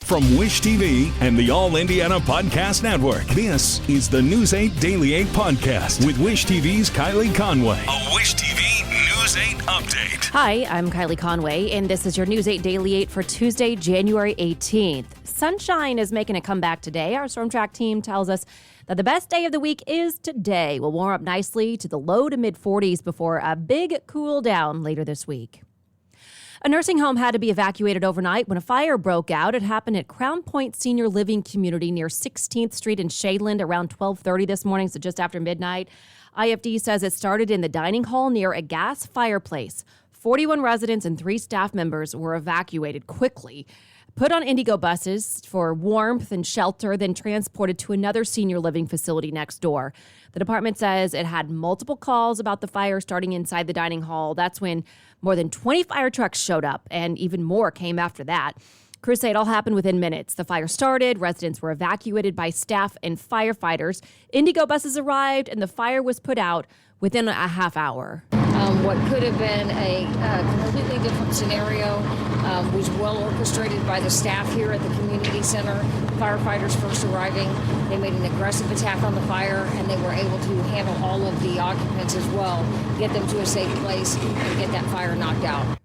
From Wish TV and the All Indiana Podcast Network, this is the News 8 Daily 8 Podcast with Wish TV's Kylie Conway. A Wish TV News 8 update. Hi, I'm Kylie Conway, and this is your News 8 Daily 8 for Tuesday, January 18th. Sunshine is making a comeback today. Our Storm Track team tells us that the best day of the week is today. We'll warm up nicely to the low to mid 40s before a big cool down later this week. A nursing home had to be evacuated overnight when a fire broke out. It happened at Crown Point Senior Living Community near 16th Street in Shadeland around 12:30 this morning, so just after midnight. IFD says it started in the dining hall near a gas fireplace. 41 residents and 3 staff members were evacuated quickly, put on Indigo buses for warmth and shelter, then transported to another senior living facility next door. The department says it had multiple calls about the fire starting inside the dining hall. That's when more than 20 fire trucks showed up, and even more came after that. Crews say it all happened within minutes. The fire started, residents were evacuated by staff and firefighters. Indigo buses arrived, and the fire was put out within a half hour. What could have been a completely different scenario was well orchestrated by the staff here at the community center. Firefighters first arriving, they made an aggressive attack on the fire, and they were able to handle all of the occupants as well, get them to a safe place, and get that fire knocked out.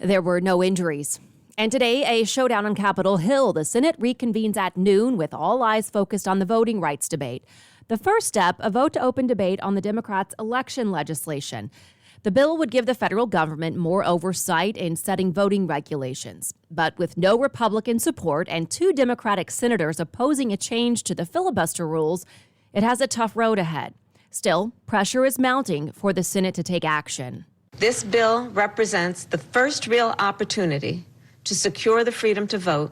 There were no injuries. And today, a showdown on Capitol Hill. The Senate reconvenes at noon with all eyes focused on the voting rights debate. The first step, a vote to open debate on the Democrats' election legislation. The bill would give the federal government more oversight in setting voting regulations. But with no Republican support and 2 Democratic senators opposing a change to the filibuster rules, it has a tough road ahead. Still, pressure is mounting for the Senate to take action. This bill represents the first real opportunity to secure the freedom to vote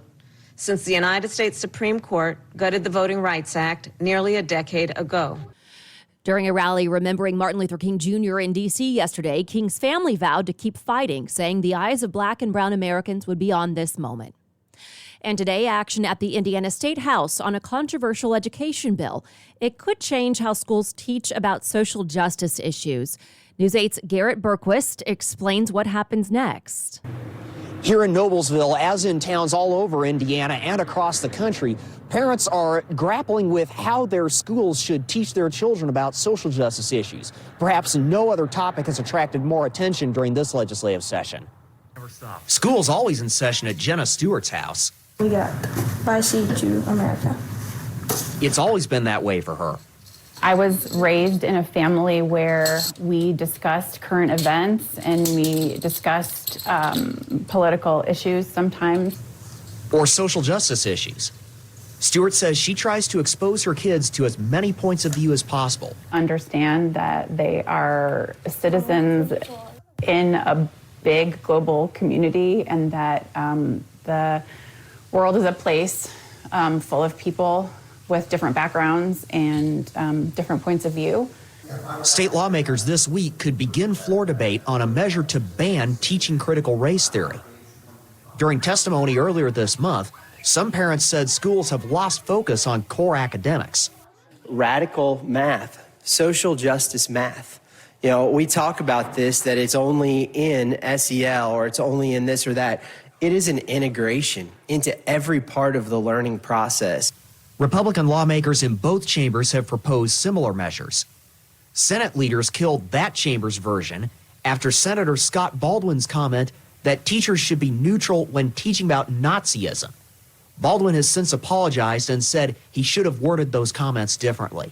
since the United States Supreme Court gutted the Voting Rights Act nearly a decade ago. During a rally remembering Martin Luther King Jr. in D.C. yesterday, King's family vowed to keep fighting, saying the eyes of Black and brown Americans would be on this moment. And today, action at the Indiana Statehouse on a controversial education bill. It could change how schools teach about social justice issues. News 8's Garrett Berquist explains what happens next. Here in Noblesville, as in towns all over Indiana and across the country, parents are grappling with how their schools should teach their children about social justice issues. Perhaps no other topic has attracted more attention during this legislative session. School's always in session at Jenna Stewart's house. We got Bye Sea to America. It's always been that way for her. I was raised in a family where we discussed current events and we discussed political issues sometimes. Or social justice issues. Stewart says she tries to expose her kids to as many points of view as possible. Understand that they are citizens in a big global community and that the world is a place full of people with different backgrounds and different points of view. State lawmakers this week could begin floor debate on a measure to ban teaching critical race theory. During testimony earlier this month, some parents said schools have lost focus on core academics. Radical math, social justice math. You know, we talk about this, that it's only in SEL or it's only in this or that. It is an integration into every part of the learning process. Republican lawmakers in both chambers have proposed similar measures. Senate leaders killed that chamber's version after Senator Scott Baldwin's comment that teachers should be neutral when teaching about Nazism. Baldwin has since apologized and said he should have worded those comments differently.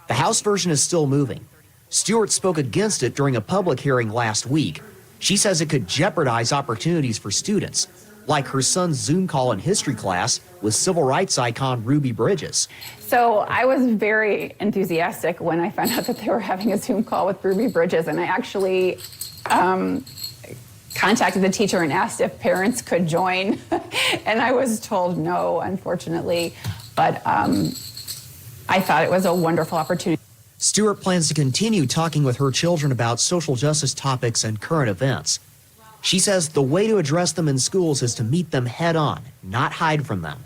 The House version is still moving. Stewart spoke against it during a public hearing last week. She says it could jeopardize opportunities for students, like her son's Zoom call in history class with civil rights icon Ruby Bridges. So I was very enthusiastic when I found out that they were having a Zoom call with Ruby Bridges, and I actually contacted the teacher and asked if parents could join, and I was told no, unfortunately, but I thought it was a wonderful opportunity. Stewart plans to continue talking with her children about social justice topics and current events. She says the way to address them in schools is to meet them head on, not hide from them.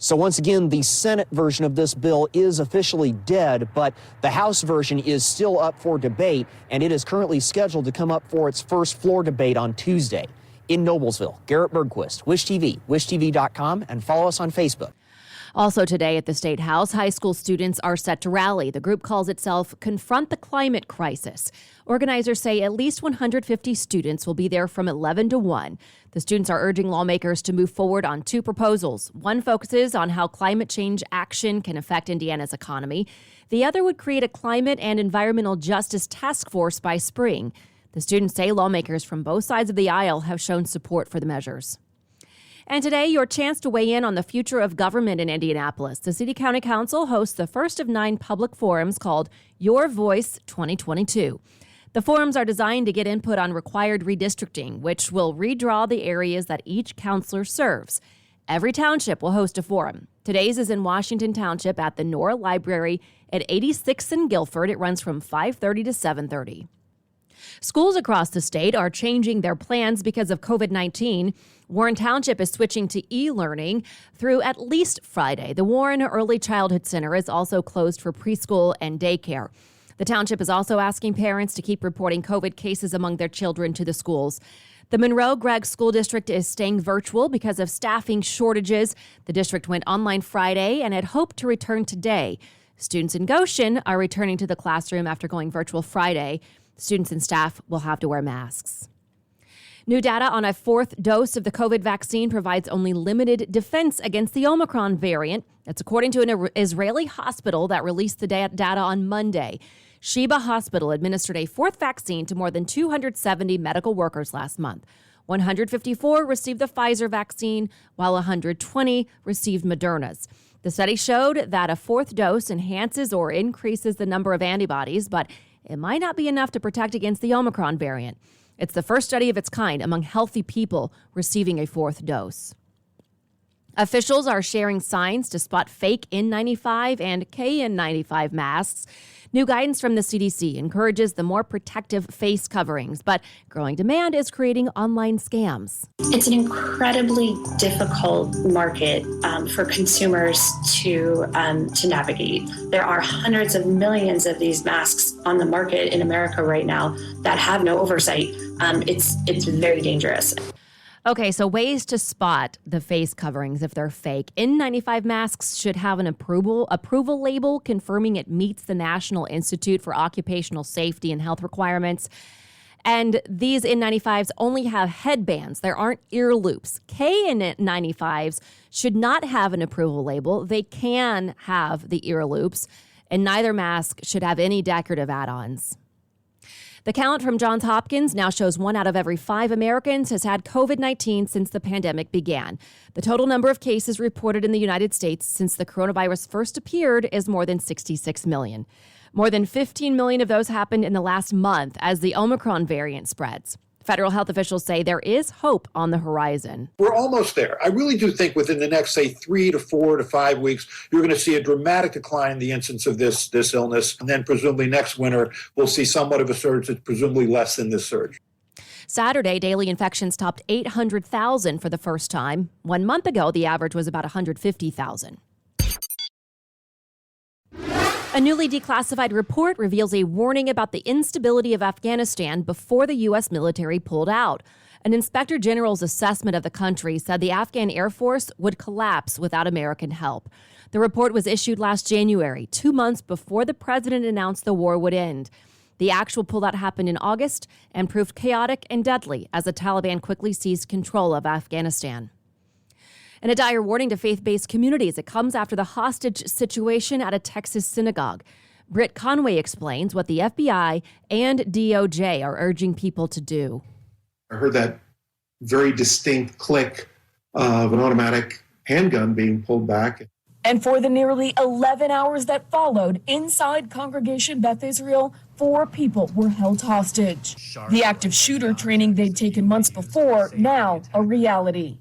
So once again, the Senate version of this bill is officially dead, but the House version is still up for debate, and it is currently scheduled to come up for its first floor debate on Tuesday. In Noblesville, Garrett Bergquist, Wish TV, wishtv.com, and follow us on Facebook. Also today at the State House, high school students are set to rally. The group calls itself Confront the Climate Crisis. Organizers say at least 150 students will be there from 11 to 1. The students are urging lawmakers to move forward on two proposals. One focuses on how climate change action can affect Indiana's economy. The other would create a climate and environmental justice task force by spring. The students say lawmakers from both sides of the aisle have shown support for the measures. And today, your chance to weigh in on the future of government in Indianapolis. The City County Council hosts the first of 9 public forums called Your Voice 2022. The forums are designed to get input on required redistricting, which will redraw the areas that each counselor serves. Every township will host a forum. Today's is in Washington Township at the Nora Library at 86th and Guilford. It runs from 5:30 to 7:30. Schools across the state are changing their plans because of COVID-19. Warren Township is switching to e-learning through at least Friday. The Warren Early Childhood Center is also closed for preschool and daycare. The township is also asking parents to keep reporting COVID cases among their children to the schools. The Monroe-Gregg School District is staying virtual because of staffing shortages. The district went online Friday and had hoped to return today. Students in Goshen are returning to the classroom after going virtual Friday. Students and staff will have to wear masks. New data on a 4th dose of the COVID vaccine provides only limited defense against the Omicron variant. That's according to an Israeli hospital that released the data on Monday. Sheba Hospital administered a 4th vaccine to more than 270 medical workers last month. 154 received the Pfizer vaccine, while 120 received Moderna's. The study showed that a 4th dose enhances or increases the number of antibodies, but it might not be enough to protect against the Omicron variant. It's the first study of its kind among healthy people receiving a 4th dose. Officials are sharing signs to spot fake N95 and KN95 masks. New guidance from the CDC encourages the more protective face coverings, but growing demand is creating online scams. It's an incredibly difficult market for consumers to navigate. There are hundreds of millions of these masks on the market in America right now that have no oversight. It's very dangerous. Okay, so ways to spot the face coverings if they're fake. N95 masks should have an approval label confirming it meets the National Institute for Occupational Safety and Health requirements. And these N95s only have headbands. There aren't ear loops. KN95s should not have an approval label. They can have the ear loops, and neither mask should have any decorative add-ons. The count from Johns Hopkins now shows 1 out of every 5 Americans has had COVID-19 since the pandemic began. The total number of cases reported in the United States since the coronavirus first appeared is more than 66 million. More than 15 million of those happened in the last month as the Omicron variant spreads. Federal health officials say there is hope on the horizon. We're almost there. I really do think within the next, say, 3 to 4 to 5 weeks, you're going to see a dramatic decline in the incidence of this illness. And then presumably next winter, we'll see somewhat of a surge that's presumably less than this surge. Saturday, daily infections topped 800,000 for the first time. 1 month ago, the average was about 150,000. A newly declassified report reveals a warning about the instability of Afghanistan before the U.S. military pulled out. An inspector general's assessment of the country said the Afghan Air Force would collapse without American help. The report was issued last January, 2 months before the president announced the war would end. The actual pullout happened in August and proved chaotic and deadly as the Taliban quickly seized control of Afghanistan. And a dire warning to faith-based communities. It comes after the hostage situation at a Texas synagogue. Britt Conway explains what the FBI and DOJ are urging people to do. I heard that very distinct click of an automatic handgun being pulled back. And for the nearly 11 hours that followed, inside Congregation Beth Israel, 4 people were held hostage. The active shooter training they'd taken months before, now a reality.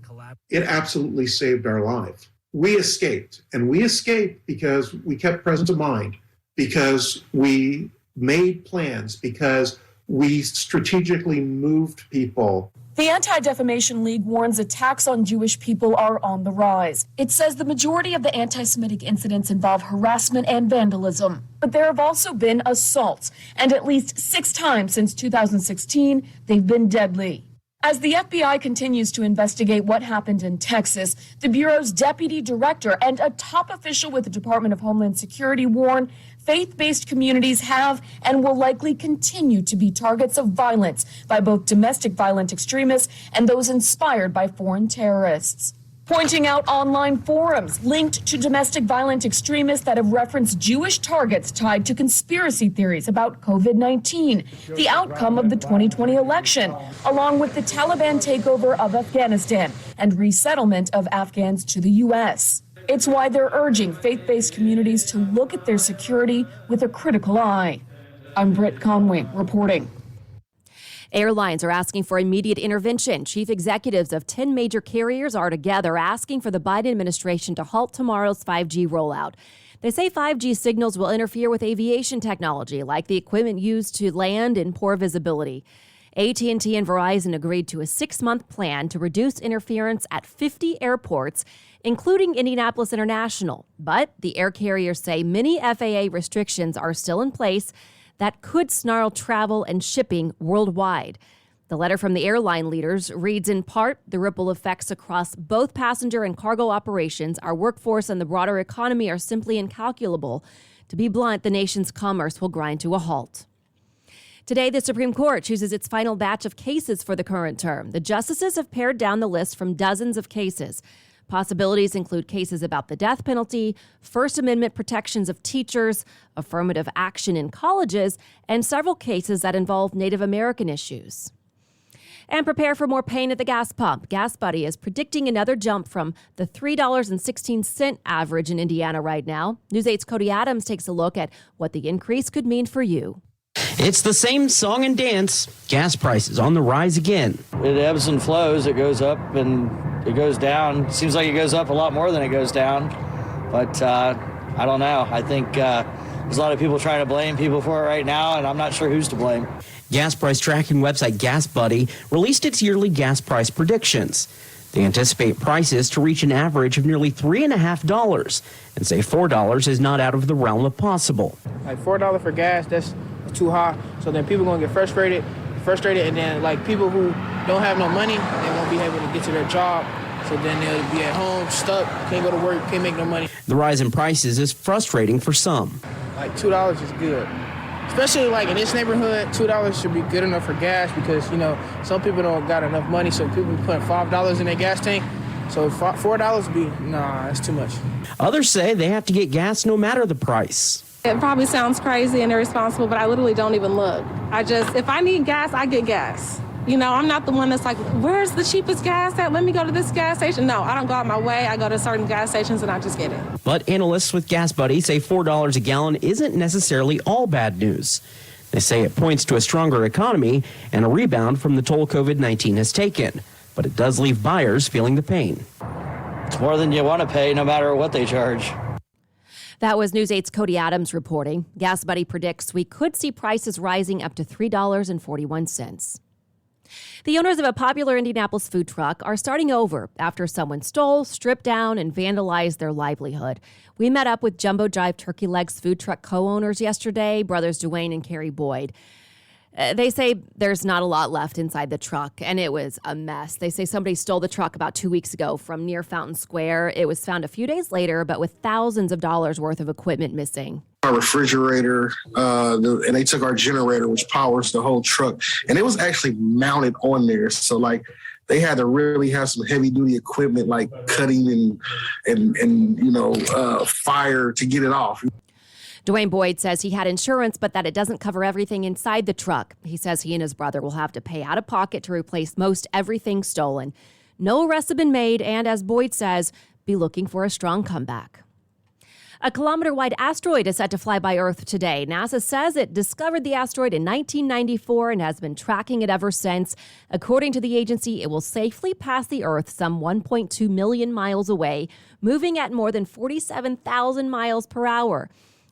It absolutely saved our life. We escaped, and we escaped because we kept presence of mind, because we made plans, because we strategically moved people. The Anti-Defamation League warns attacks on Jewish people are on the rise. It says the majority of the anti-Semitic incidents involve harassment and vandalism. But there have also been assaults, and at least 6 times since 2016, they've been deadly. As the FBI continues to investigate what happened in Texas, the Bureau's deputy director and a top official with the Department of Homeland Security warn faith-based communities have and will likely continue to be targets of violence by both domestic violent extremists and those inspired by foreign terrorists. Pointing out online forums linked to domestic violent extremists that have referenced Jewish targets tied to conspiracy theories about COVID-19, the outcome of the 2020 election, along with the Taliban takeover of Afghanistan and resettlement of Afghans to the U.S. It's why they're urging faith-based communities to look at their security with a critical eye. I'm Britt Conway reporting. Airlines are asking for immediate intervention. Chief executives of 10 major carriers are together asking for the Biden administration to halt tomorrow's 5G rollout. They say 5G signals will interfere with aviation technology, like the equipment used to land in poor visibility. AT&T and Verizon agreed to a 6-month plan to reduce interference at 50 airports, including Indianapolis International. But the air carriers say many FAA restrictions are still in place that could snarl travel and shipping worldwide. The letter from the airline leaders reads in part, the ripple effects across both passenger and cargo operations, our workforce and the broader economy are simply incalculable. To be blunt, the nation's commerce will grind to a halt. Today, the Supreme Court chooses its final batch of cases for the current term. The justices have pared down the list from dozens of cases. Possibilities include cases about the death penalty, First Amendment protections of teachers, affirmative action in colleges, and several cases that involve Native American issues. And prepare for more pain at the gas pump. Gas Buddy is predicting another jump from the $3.16 average in Indiana right now. News 8's Cody Adams takes a look at what the increase could mean for you. It's the same song and dance. Gas prices on the rise again. It ebbs and flows. It goes up and it goes down. Seems like it goes up a lot more than it goes down. But I don't know. I think there's a lot of people trying to blame people for it right now, and I'm not sure who's to blame. Gas price tracking website Gas Buddy released its yearly gas price predictions. They anticipate prices to reach an average of nearly $3.50 and say $4 is not out of the realm of possible. Like $4 for gas, that's too high. So then people going to get frustrated, and then like people who don't have no money, they won't be able to get to their job. So then they'll be at home, stuck, can't go to work, can't make no money. The rise in prices is frustrating for some. Like $2 is good. Especially like in this neighborhood, $2 should be good enough for gas because, you know, some people don't got enough money, so people be putting $5 in their gas tank. So $4 would be, that's too much. Others say they have to get gas no matter the price. It probably sounds crazy and irresponsible, but I literally don't even look. If I need gas, I get gas. You know, I'm not the one that's like, where's the cheapest gas at? Let me go to this gas station. No, I don't go out my way. I go to certain gas stations and I just get it. But analysts with Gas Buddy say $4 a gallon isn't necessarily all bad news. They say it points to a stronger economy and a rebound from the toll COVID-19 has taken. But it does leave buyers feeling the pain. It's more than you want to pay no matter what they charge. That was News 8's Cody Adams reporting. Gas Buddy predicts we could see prices rising up to $3.41. The owners of a popular Indianapolis food truck are starting over after someone stole, stripped down, and vandalized their livelihood. We met up with Jumbo Jive Turkey Legs food truck co-owners yesterday, brothers Dwayne and Carrie Boyd. They say there's not a lot left inside the truck, and it was a mess. They say somebody stole the truck about 2 weeks ago from near Fountain Square. It was found a few days later, but with thousands of dollars worth of equipment missing. Our refrigerator, and they took our generator, which powers the whole truck, and it was actually mounted on there. So, like, they had to really have some heavy-duty equipment, like cutting and fire to get it off. Dwayne Boyd says he had insurance, but that it doesn't cover everything inside the truck. He says he and his brother will have to pay out of pocket to replace most everything stolen. No arrests have been made, and as Boyd says, be looking for a strong comeback. A kilometer-wide asteroid is set to fly by Earth today. NASA says it discovered the asteroid in 1994 and has been tracking it ever since. According to the agency, it will safely pass the Earth some 1.2 million miles away, moving at more than 47,000 miles per hour.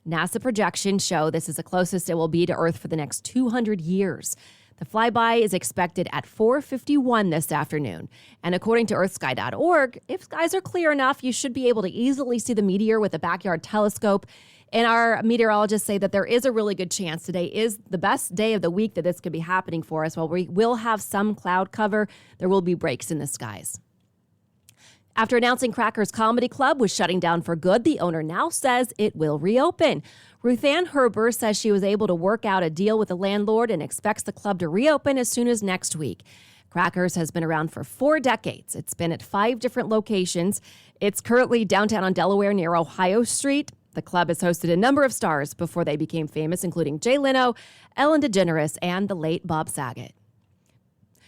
NASA projections show this is the closest it will be to Earth for the next 200 years. The flyby is expected at 4:51 this afternoon. And according to earthsky.org, if skies are clear enough, you should be able to easily see the meteor with a backyard telescope. And our meteorologists say that there is a really good chance today is the best day of the week that this could be happening for us. While we will have some cloud cover, there will be breaks in the skies. After announcing Crackers Comedy Club was shutting down for good, the owner now says it will reopen. Ruth Ann Herber says she was able to work out a deal with the landlord and expects the club to reopen as soon as next week. Crackers has been around for 4 decades. It's been at 5 different locations. It's currently downtown on Delaware near Ohio Street. The club has hosted a number of stars before they became famous, including Jay Leno, Ellen DeGeneres, and the late Bob Saget.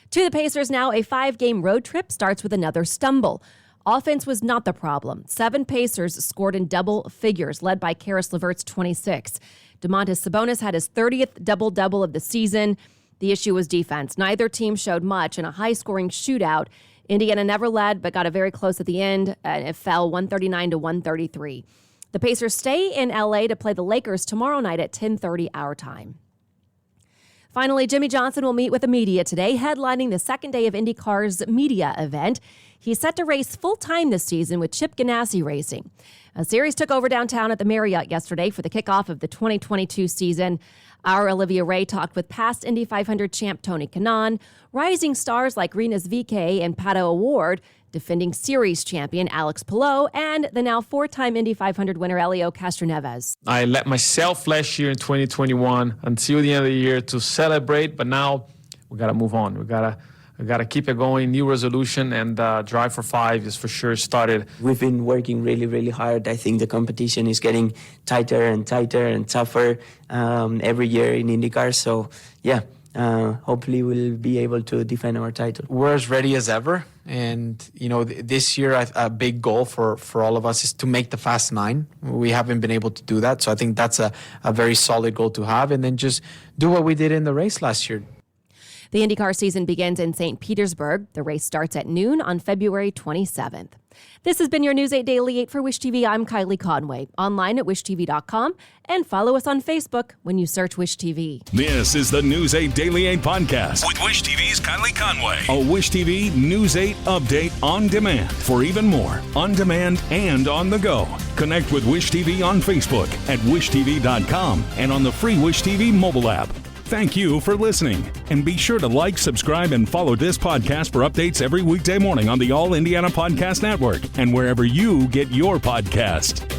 To the Pacers now, a 5-game road trip starts with another stumble. Offense was not the problem. 7 Pacers scored in double figures, led by Karis LeVert's 26. Domantas Sabonis had his 30th double-double of the season. The issue was defense. Neither team showed much in a high-scoring shootout. Indiana never led, but got a very close at the end, and it fell 139 to 133. The Pacers stay in L.A. to play the Lakers tomorrow night at 10:30 our time. Finally, Jimmy Johnson will meet with the media today, headlining the second day of IndyCar's media event. He's set to race full-time this season with Chip Ganassi Racing. A series took over downtown at the Marriott yesterday for the kickoff of the 2022 season. Our Olivia Ray talked with past Indy 500 champ Tony Kanaan, rising stars like Rinus VeeKay and Pato O'Ward, defending series champion Alex Palou, and the now 4-time Indy 500 winner Helio Castroneves. I let myself last year in 2021 until the end of the year to celebrate, but now we got to move on. We got to keep it going. New resolution, and Drive for 5 is for sure started. We've been working really, really hard. I think the competition is getting tighter and tougher every year in IndyCar. So, yeah, hopefully we'll be able to defend our title. We're as ready as ever. And, you know, this year, a big goal for all of us is to make the Fast 9. We haven't been able to do that. So I think that's a very solid goal to have. And then just do what we did in the race last year. The IndyCar season begins in St. Petersburg. The race starts at noon on February 27th. This has been your News 8 Daily 8 for Wish TV. I'm Kylie Conway. Online at wishtv.com and follow us on Facebook when you search Wish TV. This is the News 8 Daily 8 podcast with Wish TV's Kylie Conway. A Wish TV News 8 update on demand for even more on demand and on the go. Connect with Wish TV on Facebook at wishtv.com and on the free Wish TV mobile app. Thank you for listening, and be sure to like, subscribe, and follow this podcast for updates every weekday morning on the All Indiana Podcast Network and wherever you get your podcast.